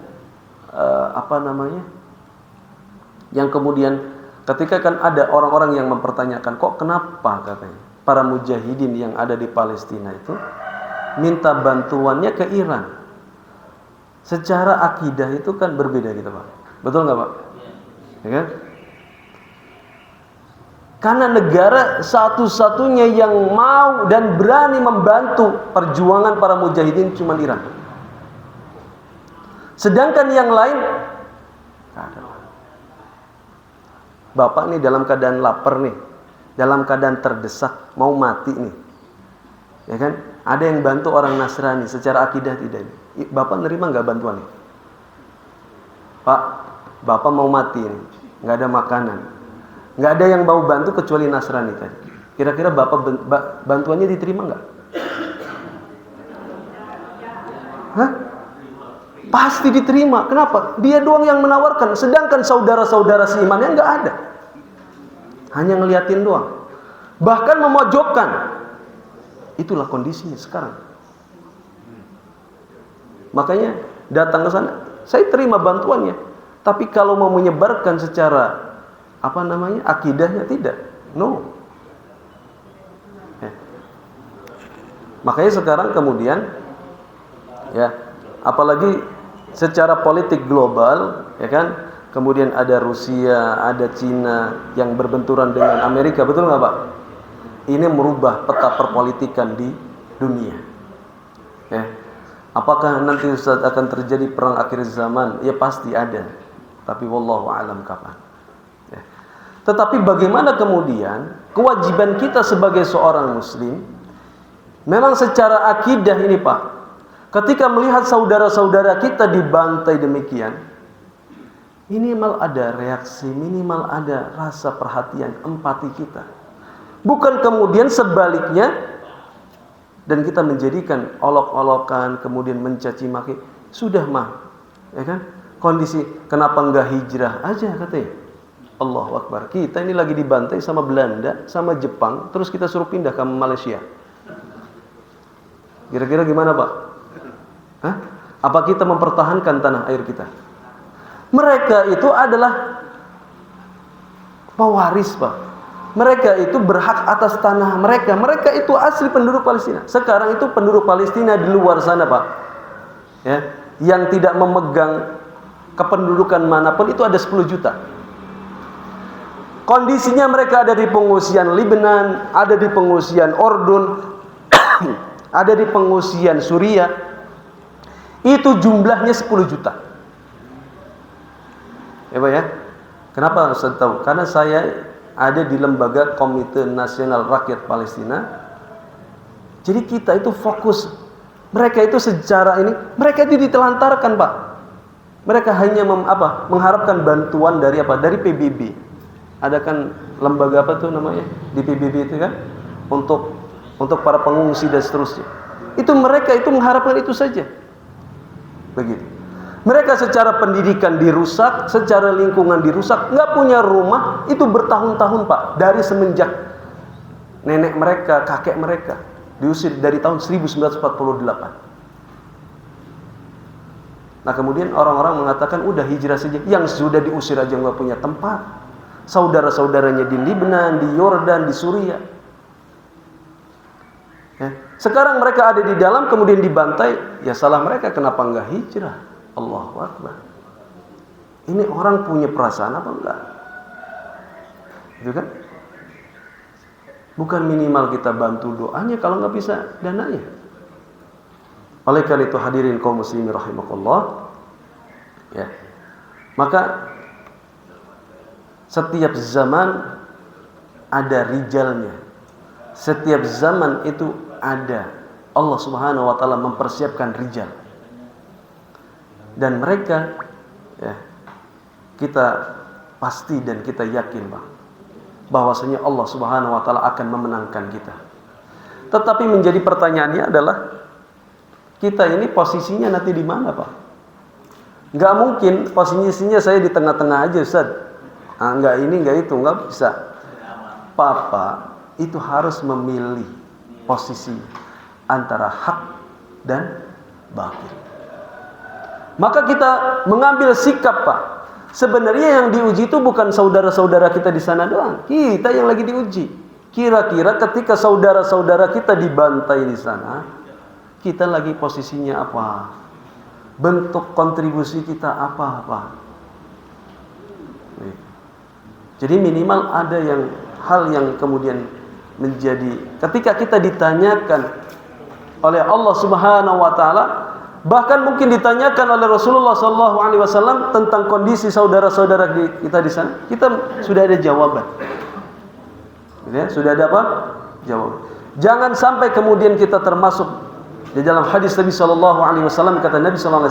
C: yang kemudian ketika kan ada orang-orang yang mempertanyakan, kok kenapa katanya para mujahidin yang ada di Palestina itu minta bantuannya ke Iran? Secara akidah itu kan berbeda gitu Pak. Betul nggak Pak? Ya kan? Karena negara satu-satunya yang mau dan berani membantu perjuangan para mujahidin cuma Iran. Sedangkan yang lain ada. Bapak nih dalam keadaan lapar nih, dalam keadaan terdesak, mau mati nih. Ya kan? Ada yang bantu orang Nasrani secara akidah tidak. Bapak nerima nggak bantuan nih? Pak, Bapak mau mati nih, nggak ada makanan, nggak ada yang mau bantu kecuali Nasrani tadi. Kira-kira Bapak bantuannya diterima nggak? Hah? Pasti diterima. Kenapa? Dia doang yang menawarkan, sedangkan saudara-saudara seimannya nggak ada. Hanya ngeliatin doang. Bahkan memojokkan. Itulah kondisinya sekarang. Makanya datang ke sana, saya terima bantuannya. Tapi kalau mau menyebarkan secara akidahnya tidak. No. Makanya sekarang kemudian apalagi secara politik global, ya kan? Kemudian ada Rusia, ada Cina yang berbenturan dengan Amerika, betul nggak Pak? Ini merubah peta perpolitikan di dunia. Apakah nanti Ustaz akan terjadi perang akhir zaman? Ya pasti ada. Tapi wallahu alam kapan. Tetapi bagaimana kemudian kewajiban kita sebagai seorang muslim, memang secara akidah ini Pak, ketika melihat saudara-saudara kita dibantai demikian, minimal ada reaksi, minimal ada rasa perhatian, empati kita. Bukan kemudian sebaliknya dan kita menjadikan olok-olokan, kemudian mencaci maki. Sudah mah, ya kan? Kondisi kenapa enggak hijrah aja katanya. Allahu Akbar. Kita ini lagi dibantai sama Belanda, sama Jepang, terus kita suruh pindah ke Malaysia. Kira-kira gimana Pak? Hah? Apa kita mempertahankan tanah air kita? Mereka itu adalah pewaris Pak. Mereka itu berhak atas tanah mereka. Mereka itu asli penduduk Palestina. Sekarang itu penduduk Palestina di luar sana Pak. Ya, yang tidak memegang kependudukan manapun itu ada 10 juta. Kondisinya mereka ada di pengungsian Lebanon, ada di pengungsian Ordun, ada di pengungsian Suriah. Itu jumlahnya 10 juta. Ya Pak ya. Kenapa Ustaz tahu? Karena saya ada di lembaga Komite Nasional Rakyat Palestina. Jadi kita itu fokus. Mereka itu secara ini, mereka itu ditelantarkan Pak. Mereka hanya mengharapkan bantuan dari apa? Dari PBB. Ada kan lembaga apa tuh namanya di PBB itu kan, untuk para pengungsi dan seterusnya. Itu mereka itu mengharapkan itu saja. Begitu. Mereka secara pendidikan dirusak, secara lingkungan dirusak, nggak punya rumah itu bertahun-tahun Pak, dari semenjak nenek mereka, kakek mereka diusir dari tahun 1948. Nah kemudian orang-orang mengatakan udah hijrah saja. Yang sudah diusir aja nggak punya tempat. Saudara-saudaranya di Lebanon, di Yordan, di Suriah. Ya. Sekarang mereka ada di dalam kemudian dibantai. Ya salah mereka, kenapa nggak hijrah? Allahu Akbar. Ini orang punya perasaan apa enggak? Itu kan? Bukan minimal kita bantu doanya kalau nggak bisa dananya. Oleh karena itu hadirin kaum muslimin rahimakumullah. Ya. Maka setiap zaman ada rijalnya. Setiap zaman itu ada Allah Subhanahu wa taala mempersiapkan rijal. Dan mereka ya, kita pasti dan kita yakin bahwasanya Allah Subhanahu wa taala akan memenangkan kita. Tetapi menjadi pertanyaannya adalah kita ini posisinya nanti di mana, Pak? Enggak mungkin posisinya saya di tengah-tengah aja, Ustaz. Enggak ini, enggak itu, enggak bisa. Papa itu harus memilih posisi antara hak dan batil. Maka kita mengambil sikap, Pak. Sebenarnya yang diuji itu bukan saudara-saudara kita di sana doang. Kita yang lagi diuji. Kira-kira ketika saudara-saudara kita dibantai di sana, kita lagi posisinya apa? Bentuk kontribusi kita apa? Jadi minimal ada hal yang kemudian menjadi ketika kita ditanyakan oleh Allah Subhanahu wa taala, bahkan mungkin ditanyakan oleh Rasulullah SAW tentang kondisi saudara-saudara kita di sana, kita sudah ada jawaban. Ya, sudah ada apa? Jawab. Jangan sampai kemudian kita termasuk di dalam hadis Nabi SAW, kata Nabi SAW,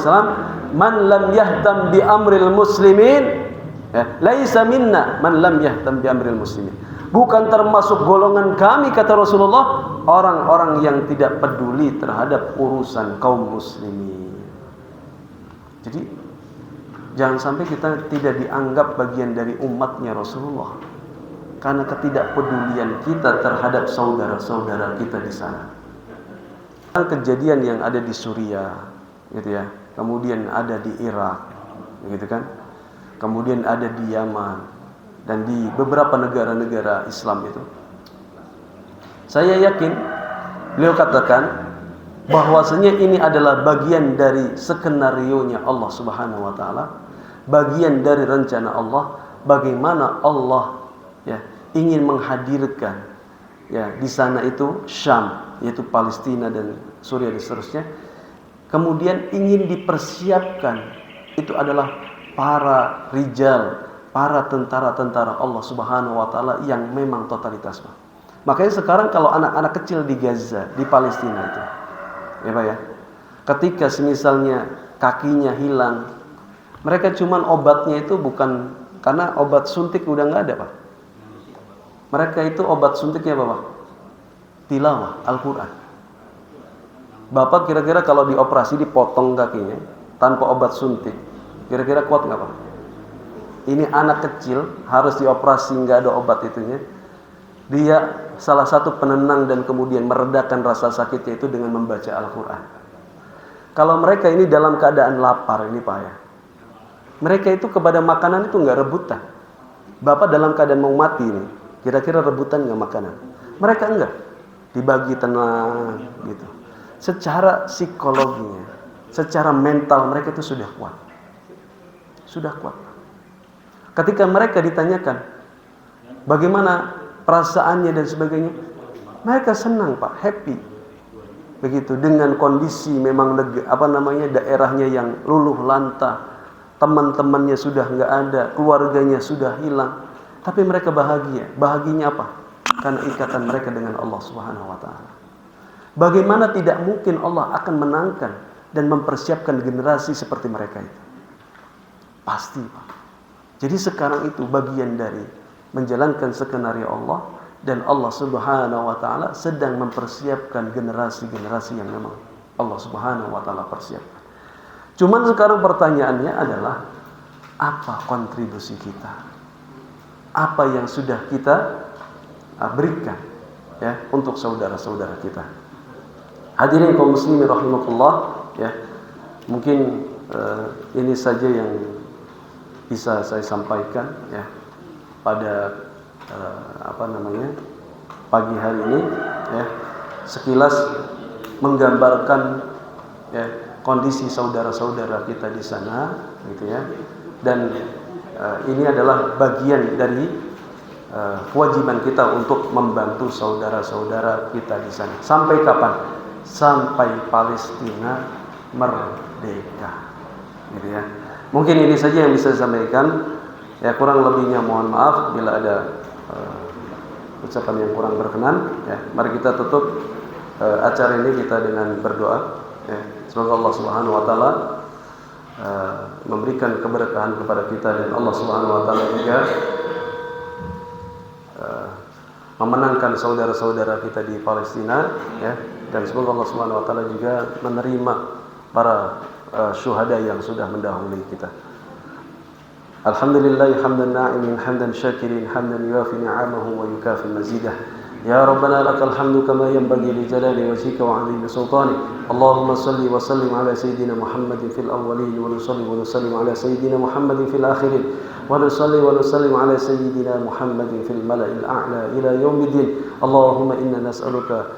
C: man lam yahtam bi amril muslimin, laisa minna man lam yahtam bi amril muslimin. Bukan termasuk golongan kami, kata Rasulullah, orang-orang yang tidak peduli terhadap urusan kaum muslimin. Jadi jangan sampai kita tidak dianggap bagian dari umatnya Rasulullah karena ketidakpedulian kita terhadap saudara-saudara kita di sana. Kejadian yang ada di Suriah, gitu ya. Kemudian ada di Irak, gitu kan. Kemudian ada di Yaman dan di beberapa negara-negara Islam itu. Saya yakin beliau katakan bahwasanya ini adalah bagian dari skenarionya Allah Subhanahu wa taala, bagian dari rencana Allah bagaimana Allah ya ingin menghadirkan ya di sana itu Syam, yaitu Palestina dan Suriah dan seterusnya. Kemudian ingin dipersiapkan itu adalah para rijal, para tentara-tentara Allah Subhanahu wa taala yang memang totalitas, Pak. Makanya sekarang kalau anak-anak kecil di Gaza, di Palestina itu, ya Pak ya, ketika misalnya kakinya hilang, mereka cuman obatnya itu bukan karena obat suntik udah nggak ada, Pak. Mereka itu obat suntiknya apa, Pak? Tilawah Al-Quran. Bapak kira-kira kalau dioperasi dipotong kakinya tanpa obat suntik, kira-kira kuat nggak, Pak? Ini anak kecil harus dioperasi nggak ada obat itunya. Dia salah satu penenang dan kemudian meredakan rasa sakitnya itu dengan membaca Al-Quran. Kalau mereka ini dalam keadaan lapar ini, Pak ya, mereka itu kepada makanan itu nggak rebutan. Bapak dalam keadaan mau mati ini, kira-kira rebutan nggak makanan? Mereka enggak, dibagi tenang gitu. Secara psikologinya secara mental mereka itu sudah kuat. Sudah kuat. Ketika mereka ditanyakan bagaimana perasaannya dan sebagainya, mereka senang Pak, happy. Begitu, dengan kondisi memang daerahnya yang luluh lantah, teman-temannya sudah nggak ada, keluarganya sudah hilang, tapi mereka bahagia. Bahagianya apa? Karena ikatan mereka dengan Allah Subhanahu wa taala. Bagaimana tidak mungkin Allah akan menangkan dan mempersiapkan generasi seperti mereka itu? Pasti, Pak. Jadi sekarang itu bagian dari menjalankan skenario Allah, dan Allah Subhanahu wa taala sedang mempersiapkan generasi-generasi yang memang Allah Subhanahu wa taala persiapkan. Cuman sekarang pertanyaannya adalah apa kontribusi kita? Apa yang sudah kita berikan ya untuk saudara-saudara kita? Hadirin kaum muslimin rahimakumullah, ya. Mungkin ini saja yang bisa saya sampaikan ya pada pagi hari ini ya, sekilas menggambarkan ya kondisi saudara-saudara kita di sana gitu ya, dan ini adalah bagian dari kewajiban kita untuk membantu saudara-saudara kita di sana. Sampai kapan? Sampai Palestina merdeka gitu ya. Mungkin ini saja yang bisa saya sampaikan ya, kurang lebihnya mohon maaf bila ada ucapan yang kurang berkenan ya. Mari kita tutup acara ini kita dengan berdoa ya. Semoga Allah Subhanahu wa taala memberikan keberkahan kepada kita, dan Allah Subhanahu wa taala juga memenangkan saudara-saudara kita di Palestina ya, dan semoga Allah Subhanahu wa taala juga menerima para syuhada yang sudah mendahului kita. Alhamdulillah hamdan na'imin hamdan syakirin hamdan yuafi ni'amahu wa yukafi mazidah. Ya Rabbana lakal hamdu kama yanbaghi li jalali wajhika wa 'azimi sultanik. Allahumma salli wa sallim ala sayyidina Muhammadin fil awwalin wa nusalli wa nusallim ala sayyidina Muhammadin fil akhirin wa nusalli wa nusallim ala sayyidina Muhammadin fil mala'il a'la ila yaumiddin. Allahumma inna nas'aluka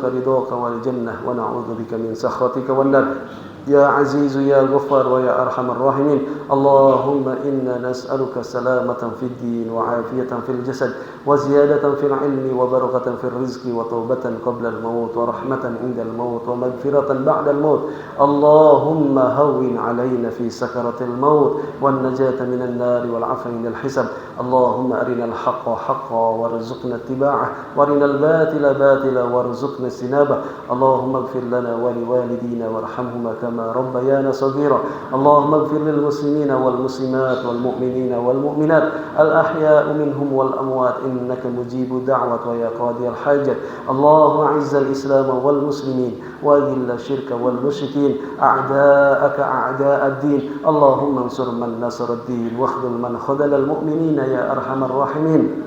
C: ridhaka wal jannah wa na'udzu bika min sakhatika wan nar. Ya Aziz ya Ghaffar wa ya Arhamar Rahimin. Allahumma inna nas'aluka salamatan fid din wa afiyatan fil jasad wa ziyadatan fil ilmi wa barakatan fil rizqi wa taubatan qabla al maut wa rahmatan inda al maut wa maghfiratan ba'da al maut. Allahumma hawwin 'alaina fi sakaratil maut wan najata minan nar wal 'afwa min al hisab. Allahumma arinal haqqa haqqan warzuqna ittiba'ah wa arinal batila batila warzuqna istinabah. Allahumma ighfir lana wa liwalidina warhamhuma kama ربيانا صغيرا. اللهم اغفر للمسلمين والمسلمات والمؤمنين والمؤمنات الأحياء منهم والأموات إنك مجيب الدعوة ويا قاضي الحاجة. اللهم أعز الإسلام والمسلمين وأذل الشرك والمشركين أعداءك أعداء الدين. اللهم انصر من نصر الدين واخذل من خذل المؤمنين يا أرحم الراحمين.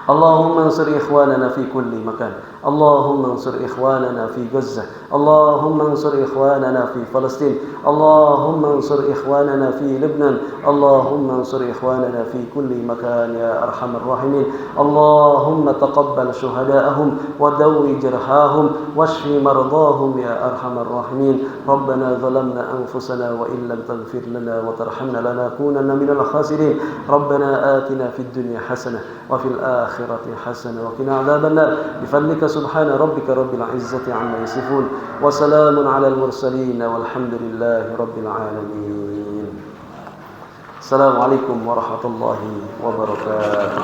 C: اللهم انصر إخواننا في كل مكان. اللهم انصر إخواننا في غزة. اللهم انصر إخواننا في فلسطين. اللهم انصر إخواننا في لبنان. اللهم انصر إخواننا في كل مكان يا أرحم الراحمين. اللهم تقبل شهداءهم ودوي جرحاهم واشف مرضاهم يا أرحم الراحمين. ربنا ظلمنا أنفسنا وإن لم تغفر لنا وترحمنا لنكونن من الخاسرين. ربنا آتنا في الدنيا حسنة وفي الآخرة حسنة وقنا عذاب النار. بفضلك سبحان ربك رب العزة عما يصفون وسلام على المرسلين والحمد لله رب العالمين. السلام عليكم ورحمة الله وبركاته.